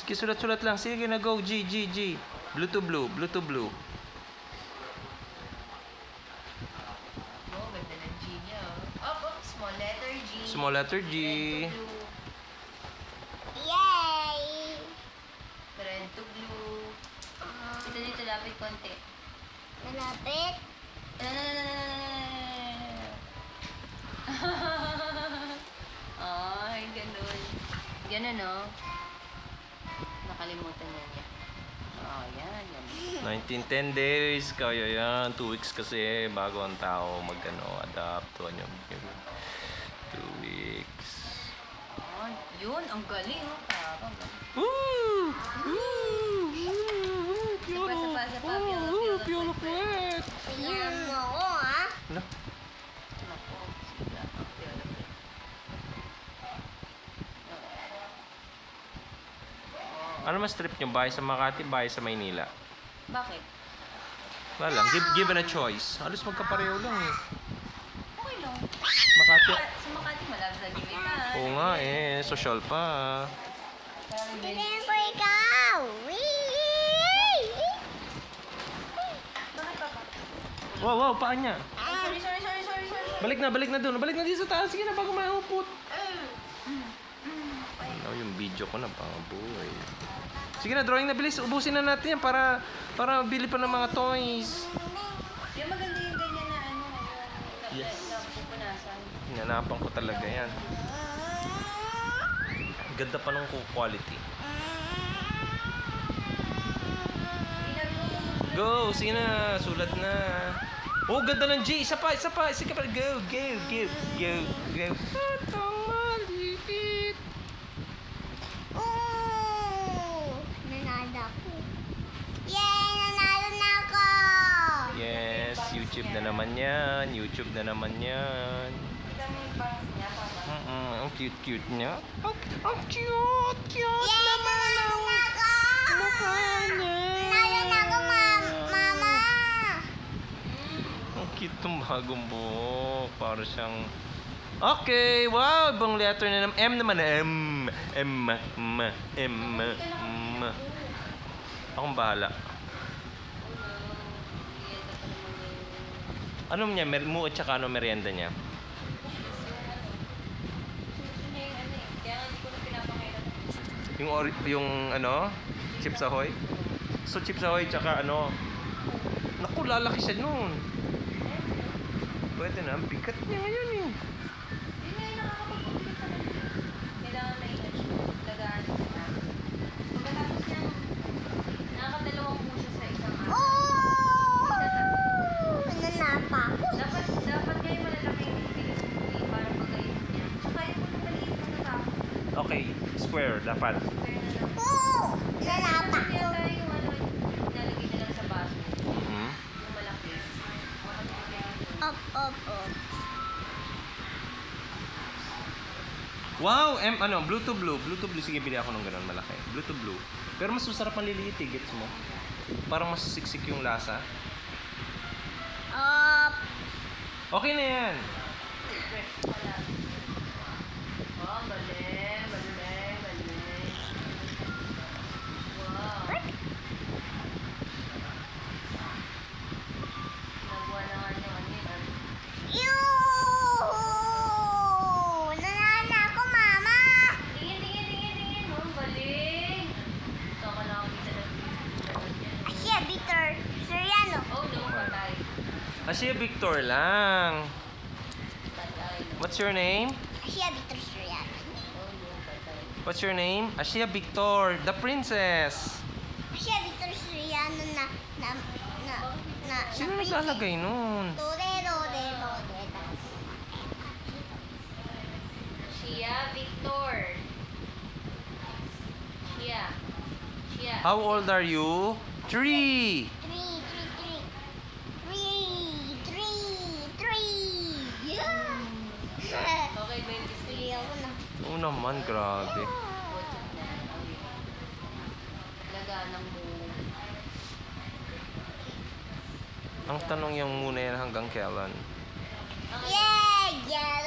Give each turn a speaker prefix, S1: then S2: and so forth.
S1: Sige, sulat-sulat lang. Sige na, go. G, G, G. Blue to blue. Blue to blue.
S2: Oh, ganda ng G niya. Oh, small letter G.
S1: Small letter G.
S2: Red to blue.
S3: Yay!
S2: Red to blue. Dito, lapit konti.
S3: Malapit.
S2: Ay, ganun. Ganun, no? Nakalimutan niya. Oh, yan.
S1: 1910 days. Kaya yan. 2 weeks kasi bago ang tao adapt to ano. 2 weeks.
S2: Oh, yun. Ang galing, oh. Parang.
S1: Woo!
S2: Sapa.
S1: Beautiful.
S3: Tingnan mo ako, ha?
S1: Ano?
S2: Nako, sila. Ang beautiful.
S1: Ano mas trip nyo? Bahay sa Makati, bahay sa Maynila?
S2: Bakit?
S1: Wala lang. Given a choice. Halos magkapareho lang eh.
S2: Okay lang.
S1: Makati.
S2: Sa Makati, malapit sa Givitan.
S1: Oo nga eh. Social pa.
S3: Tingnan ko ikaw. Wee!
S2: Bakit pa pa?
S1: Wow, paan niya.
S2: Sorry.
S1: Balik na doon. Balik na dito sa taas. Sige na, bago maupot. Ano yung video ko na pangabuhay. Sige na, drawing na bilis. Ubusin na natin yan para bili pa ng mga toys.
S2: Yung maganda yung ganyan na ano.
S1: Yes.
S2: Na pupunasan.
S1: Hinanapan ko talaga yan. Ganda pa nung quality. Go! Sige na, sulat na. Oh, ganda ng G. Isa pa. Sige pa. Go. Batang maliit.
S3: Oh! Nanalo ako. Yay! Nanalo na ako!
S1: Yes, YouTube na naman yan.
S2: Kita mo yung bangs niya, papa.
S1: Ang cute niya. Ang cute
S3: Yay! Nanalo na ako!
S1: mukha niya.
S3: Nanalo na ako, mama!
S1: Ang cute ng bagong buhok. Para siyang... Okay, wow! Ibang letter na naman. M naman. M. Akong bahala. Ano niya? Mo at saka ano merienda niya?
S2: Gusto niya yung ano eh. Kaya nga hindi ko na pinapakailan.
S1: Yung ano? Chips Ahoy? So Chips Ahoy tsaka ano? Naku, lalaki siya nun. Pwede na. Ang bigat niya ngayon eh.
S2: Hindi nga yung nakakapagpapagod sa kanya. Kailangan may ingat siya. Lagaan siya. Pagkatapos niya, nakakadalawang puso sa isang araw.
S3: Oh! Nanapa ako.
S2: Dapat nga yung malalaki yung bilis mo eh, para pagkain niya. Tsaka yung kung maliit mo natapos.
S1: Okay, square dapat.
S2: Kaya na lang.
S3: Oh! Nanapa
S2: Kaya
S3: ako.
S2: tayo yung ano, nalagay na lang sa baso.
S1: Mhm.
S2: Yung malaki.
S3: Up.
S1: Wow! Blue to blue. Blue to blue. Sige, bili ako ng ganun malaki. Blue to blue. Pero mas masarap ang liliit eh, gets mo? Parang mas siksik yung lasa.
S3: Up.
S1: Okay na yan.
S2: Wala. Oh, galing. Wow. Nagawa na nga niya ano yun.
S3: Nanalo ako, mama!
S2: Tingin. Oh, galing. Saan ka nakakita ng video?
S3: Asya, Victor Soriano.
S2: Oh, no. Patay.
S1: Asya Victor lang. What's your name?
S3: Asya, Victor Soriano.
S2: Oh, no. Patay.
S1: What's your name? Asya Victor, the princess.
S3: Asya, Victor Soriano na
S1: Sino naglalagay nun?
S3: Torero.
S2: Shia Victor. Shia.
S1: How old are you? 3.
S3: Three. Yeah.
S2: Okay, 26.
S3: Hindi ako na.
S1: Oo naman, grabe.
S2: Laganang mo.
S1: Ang tanong yung muna yan hanggang kailan?
S3: Yeah, yeah.